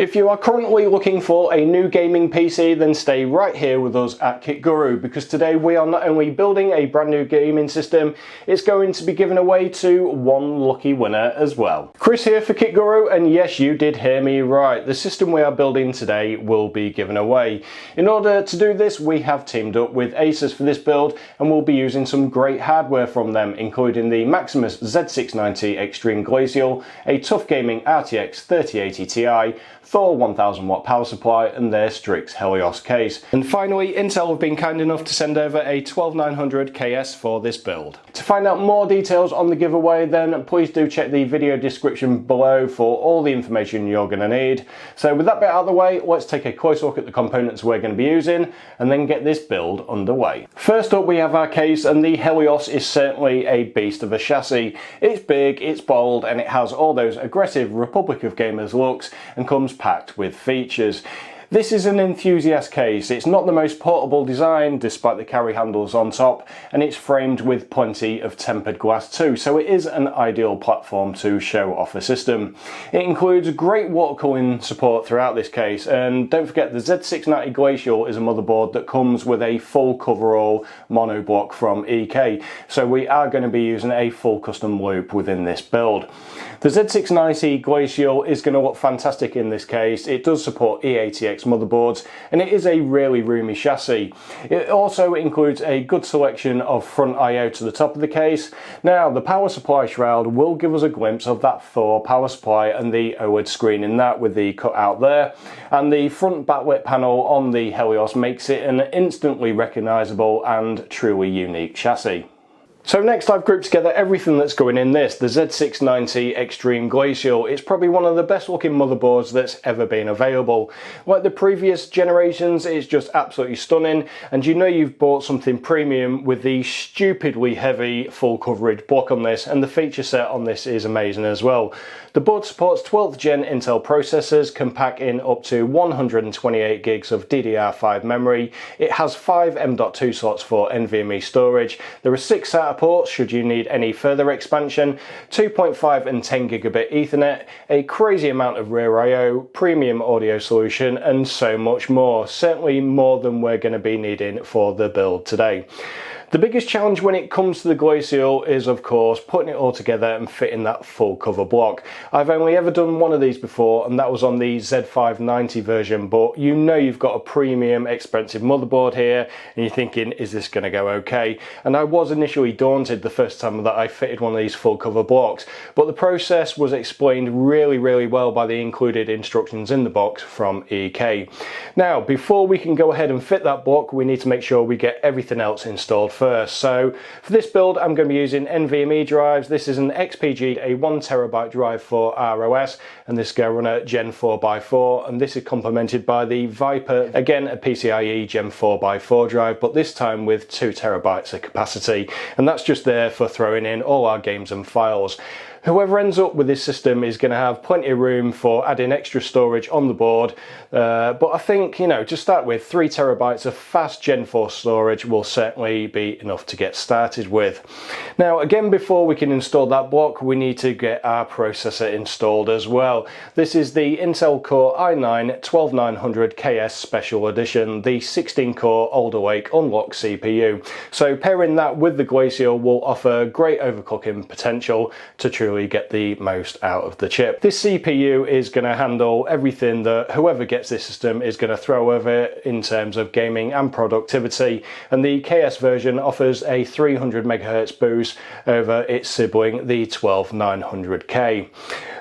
If you are currently looking for a new gaming PC, then stay right here with us at Kit Guru, because today we are not only building a brand new gaming system, it's going to be given away to one lucky winner as well. Chris here for Kit Guru, and yes, you did hear me right. The system we are building today will be given away. In order to do this, we have teamed up with ASUS for this build, and we'll be using some great hardware from them, including the Maximus Z690 Extreme Glacial, a Tough Gaming RTX 3080 Ti, Thor 1000 watt power supply, and their Strix Helios case. And finally, Intel have been kind enough to send over a 12900 KS for this build. To find out more details on the giveaway, then please do check the video description below for all the information you're going to need. So with that bit out of the way, let's take a close look at the components we're going to be using and then get this build underway. First up, we have our case, and the Helios is certainly a beast of a chassis. It's big, it's bold, and it has all those aggressive Republic of Gamers looks and comes packed with features. This is an enthusiast case. It's not the most portable design despite the carry handles on top, and it's framed with plenty of tempered glass too, so it is an ideal platform to show off a system. It includes great water cooling support throughout this case, and don't forget the Z690 Glacial is a motherboard that comes with a full coverall mono block from EK, so we are going to be using a full custom loop within this build. The Z690 Glacial is going to look fantastic in this case. It does support eATX motherboards, and it is a really roomy chassis. It also includes a good selection of front I/O to the top of the case. Now, the power supply shroud will give us a glimpse of that Thor power supply and the OLED screen in that with the cutout there, and the front backlit panel on the Helios makes it an instantly recognisable and truly unique chassis. So next, I've grouped together everything that's going in this, the Z690 Extreme Glacial. It's probably one of the best looking motherboards that's ever been available. Like the previous generations, it's just absolutely stunning, and you know you've bought something premium with the stupidly heavy full coverage block on this, and the feature set on this is amazing as well. The board supports 12th gen Intel processors, can pack in up to 128 gigs of DDR5 memory. It has 5 M.2 slots for NVMe storage. There are 6 SATA ports should you need any further expansion, 2.5 and 10 gigabit Ethernet, a crazy amount of rear I/O, premium audio solution, and so much more. Certainly more than we're going to be needing for the build today. The biggest challenge when it comes to the Glacial is, of course, putting it all together and fitting that full cover block. I've only ever done one of these before, and that was on the Z590 version, but you know you've got a premium expensive motherboard here, and you're thinking, is this going to go okay? And I was initially daunted the first time that I fitted one of these full cover blocks, but the process was explained really well by the included instructions in the box from EK. Now, before we can go ahead and fit that block, we need to make sure we get everything else installed first. So for this build, I'm going to be using NVMe drives. This is an XPG, a 1TB drive for ROS, and this is going to run at Gen 4x4, and this is complemented by the Viper, again a PCIe Gen 4x4 drive, but this time with 2TB of capacity, and that's just there for throwing in all our games and files. Whoever ends up with this system is going to have plenty of room for adding extra storage on the board, but I think, you know, to start with, 3TB of fast Gen 4 storage will certainly be enough to get started with. Now again, before we can install that block, we need to get our processor installed as well. This is the Intel Core i9-12900 KS Special Edition, the 16-core Alder Lake Unlock CPU. So pairing that with the Glacial will offer great overclocking potential to truly get the most out of the chip. This CPU is going to handle everything that whoever gets this system is going to throw over it in terms of gaming and productivity, and the KS version offers a 300 MHz boost over its sibling, the 12900K.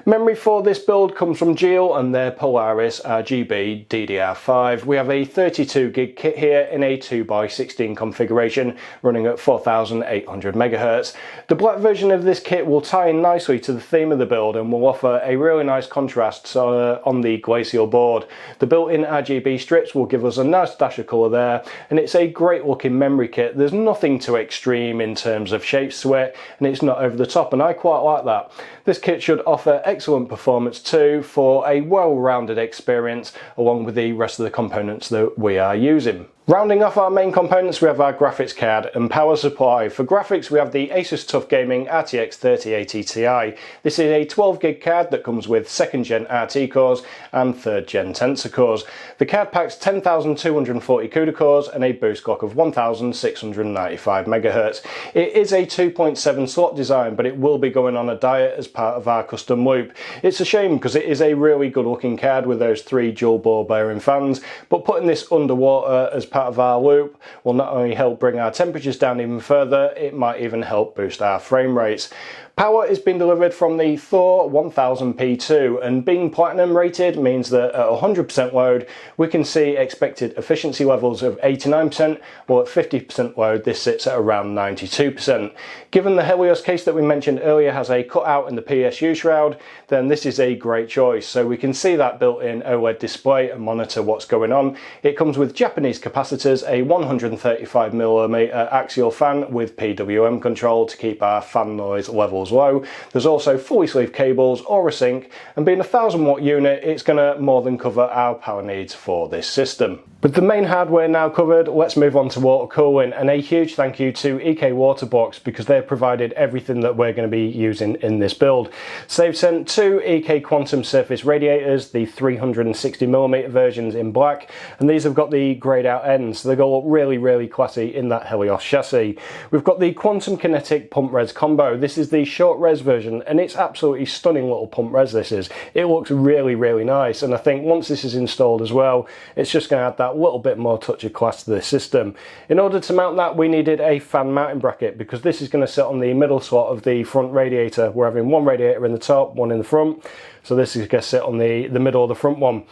Memory for this build comes from Geal and their Polaris RGB DDR5. We have a 32 gig kit here in a 2x16 configuration running at 4800 MHz. The black version of this kit will tie in nicely to the theme of the build and will offer a really nice contrast on the Glacial board. The built-in RGB strips will give us a nice dash of colour there, and it's a great looking memory kit. There's nothing too extreme in terms of shapes to it, and it's not over the top, and I quite like that. This kit should offer excellent performance too for a well-rounded experience along with the rest of the components that we are using. Rounding off our main components, we have our graphics card and power supply. For graphics, we have the ASUS TUF Gaming RTX 3080 Ti. This is a 12GB card that comes with 2nd gen RT cores and 3rd gen Tensor cores. The card packs 10,240 CUDA cores and a boost clock of 1,695 MHz. It is a 2.7 slot design, but it will be going on a diet as part of our custom loop. It's a shame because it is a really good looking card with those 3 dual ball bearing fans, but putting this underwater as part of our loop will not only help bring our temperatures down even further, it might even help boost our frame rates. Power is being delivered from the Thor 1000P2, and being platinum rated means that at 100% load we can see expected efficiency levels of 89%, while at 50% load this sits at around 92%. Given the Helios case that we mentioned earlier has a cutout in the PSU shroud, then this is a great choice. So we can see that built-in OLED display and monitor what's going on. It comes with Japanese capacitors, a 135mm axial fan with PWM control to keep our fan noise levels low. There's also fully sleeved cables or a sink, and being a 1000-watt unit, it's going to more than cover our power needs for this system. With the main hardware now covered, let's move on to water cooling, and a huge thank you to EK Waterbox because they've provided everything that we're going to be using in this build. So they've sent 2 EK Quantum Surface radiators, the 360mm versions in black, and these have got the greyed out ends, so they go up really classy in that Helios chassis. We've got the Quantum Kinetic Pump Res combo. This is the short res version, and it's absolutely stunning little pump res this is. It looks really nice, and I think once this is installed as well, it's just going to add that little bit more touch of class to this system. In order to mount that, we needed a fan mounting bracket because this is going to sit on the middle slot of the front radiator. We're having one radiator in the top, one in the front, so this is going to sit on the middle of the front one.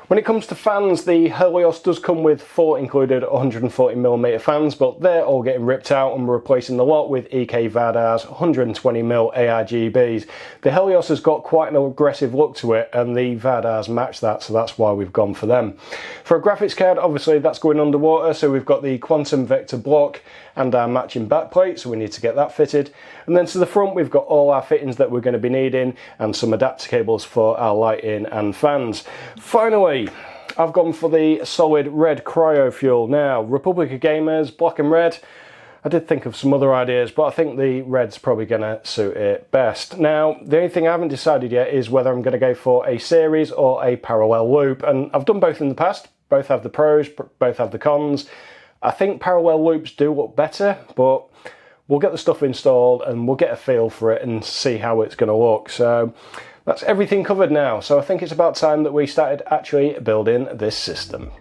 When it comes to fans, the Helios does come with 4 included 140mm fans, but they're all getting ripped out and we're replacing the lot with EK Vardar's 120mm ARGBs. The Helios has got quite an aggressive look to it, and the Vardars match that, so that's why we've gone for them. For a graphics card, obviously that's going underwater, so we've got the Quantum Vector block and our matching backplate, so we need to get that fitted. And then to the front, we've got all our fittings that we're going to be needing and some adapter cables for our lighting and fans. Finally, I've gone for the solid red Cryofuel. Now, Republic of Gamers, black and red. I did think of some other ideas, but I think the red's probably going to suit it best. Now, the only thing I haven't decided yet is whether I'm going to go for a series or a parallel loop, and I've done both in the past. Both have the pros, both have the cons. I think parallel loops do look better, but we'll get the stuff installed and we'll get a feel for it and see how it's going to look. So that's everything covered now. So I think it's about time that we started actually building this system.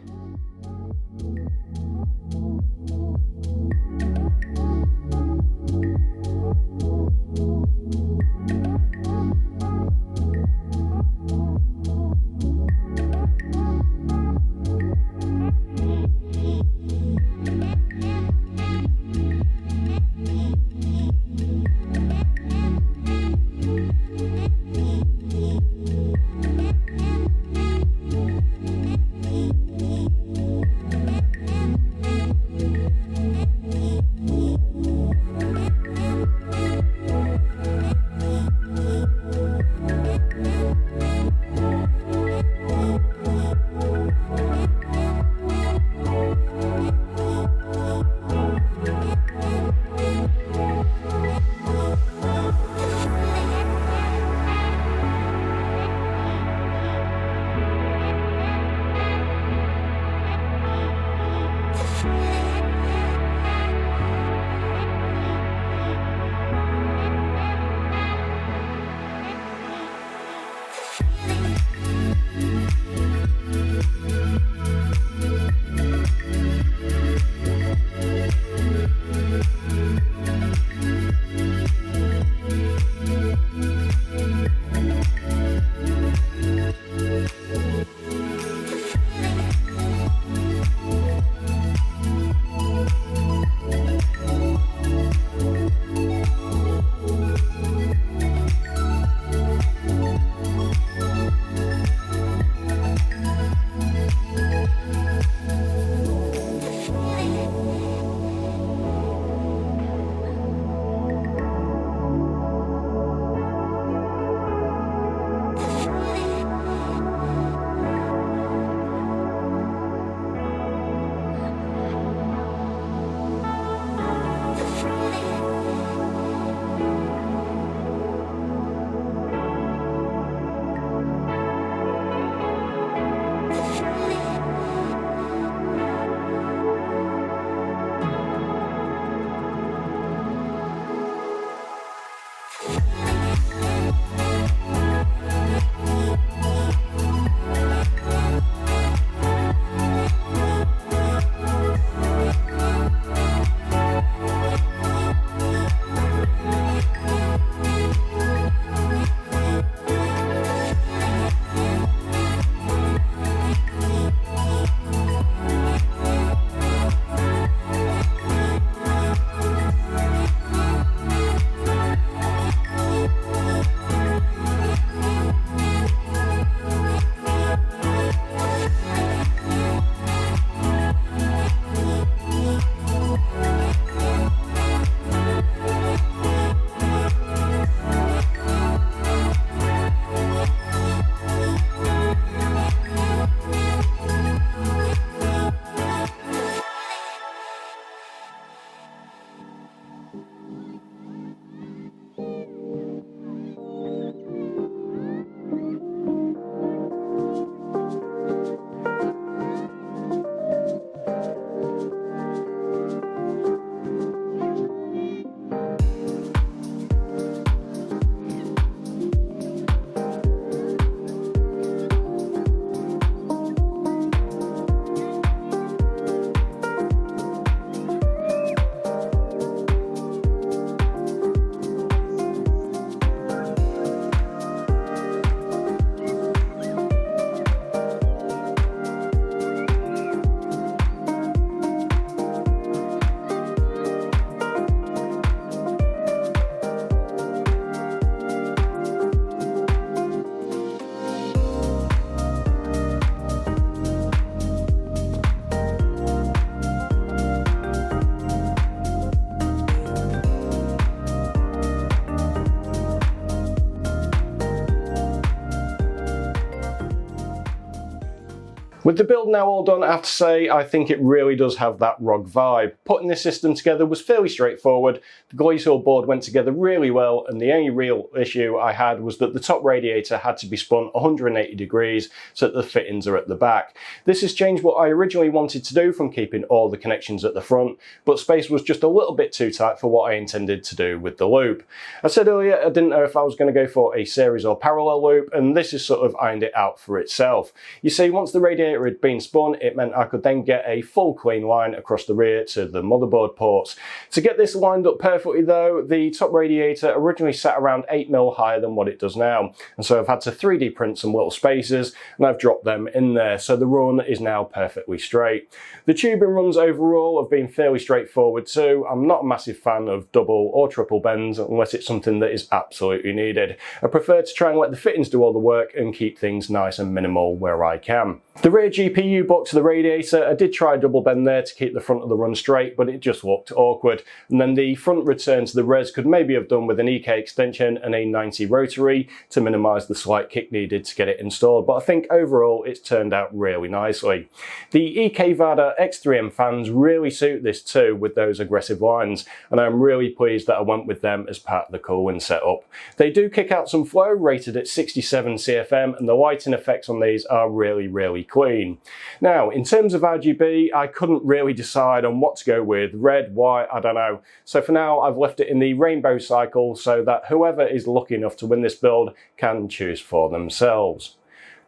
With the build now all done, I have to say I think it really does have that ROG vibe. Putting this system together was fairly straightforward. The Glazewell board went together really well, and the only real issue I had was that the top radiator had to be spun 180 degrees so that the fittings are at the back. This has changed what I originally wanted to do from keeping all the connections at the front, but space was just a little bit too tight for what I intended to do with the loop. I said earlier I didn't know if I was going to go for a series or parallel loop, and this has sort of ironed it out for itself. You see, once the radiator had been spun, it meant I could then get a full clean line across the rear to the motherboard ports. To get this lined up perfectly though, the top radiator originally sat around 8mm higher than what it does now, and so I've had to 3D print some little spaces and I've dropped them in there, so the run is now perfectly straight. The tubing runs overall have been fairly straightforward too. I'm not a massive fan of double or triple bends unless it's something that is absolutely needed. I prefer to try and let the fittings do all the work and keep things nice and minimal where I can. The rear GPU box of the radiator, I did try a double bend there to keep the front of the run straight, but it just looked awkward. And then the front return to the res could maybe have done with an EK extension and a 90 rotary to minimise the slight kick needed to get it installed, but I think overall it's turned out really nicely. The EK Vardar X3M fans really suit this too with those aggressive lines, and I'm really pleased that I went with them as part of the cooling setup. They do kick out some flow, rated at 67 CFM, and the lighting effects on these are really clean. Now, in terms of RGB, I couldn't really decide on what to go with. Red, white, I don't know. So for now, I've left it in the rainbow cycle so that whoever is lucky enough to win this build can choose for themselves.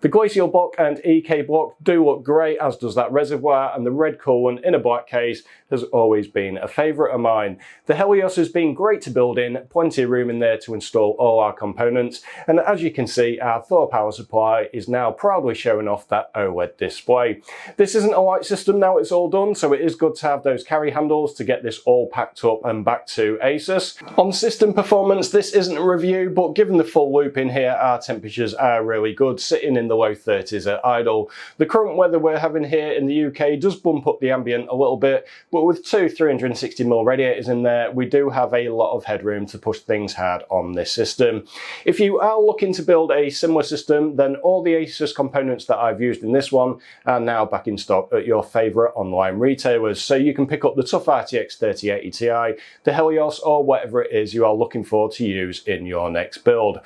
The Glazewell block and EK block do look great, as does that Reservoir, and the red coolant in a black case has always been a favourite of mine. The Helios has been great to build in, plenty of room in there to install all our components, and as you can see, our Thor power supply is now proudly showing off that OLED display. This isn't a light system now it's all done, so it is good to have those carry handles to get this all packed up and back to ASUS. On system performance, this isn't a review, but given the full loop in here, our temperatures are really good, sitting in the low 30s at idle. The current weather we're having here in the UK does bump up the ambient a little bit, but with two 360mm radiators in there, we do have a lot of headroom to push things hard on this system. If you are looking to build a similar system, then all the ASUS components that I've used in this one are now back in stock at your favourite online retailers, so you can pick up the TUF RTX 3080 Ti, the Helios, or whatever it is you are looking for to use in your next build.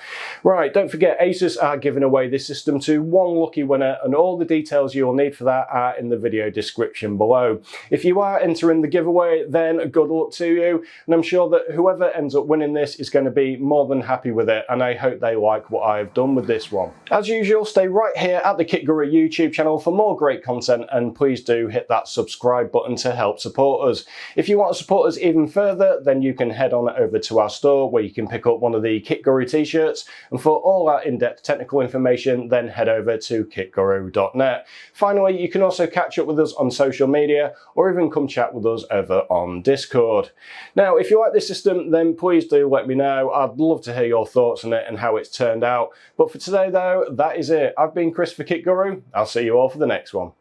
Right, don't forget ASUS are giving away this system to to one lucky winner, and all the details you'll need for that are in the video description below. If you are entering the giveaway, then good luck to you, and I'm sure that whoever ends up winning this is going to be more than happy with it, and I hope they like what I've done with this one. As usual, stay right here at the Kit Guru YouTube channel for more great content, and please do hit that subscribe button to help support us. If you want to support us even further, then you can head on over to our store where you can pick up one of the Kit Guru t-shirts, and for all our in-depth technical information, then head over to kitguru.net. Finally, you can also catch up with us on social media, or even come chat with us over on Discord. Now, if you like this system, then please do let me know. I'd love to hear your thoughts on it and how it's turned out. But for today though, that is it. I've been Chris for Kit Guru. I'll see you all for the next one.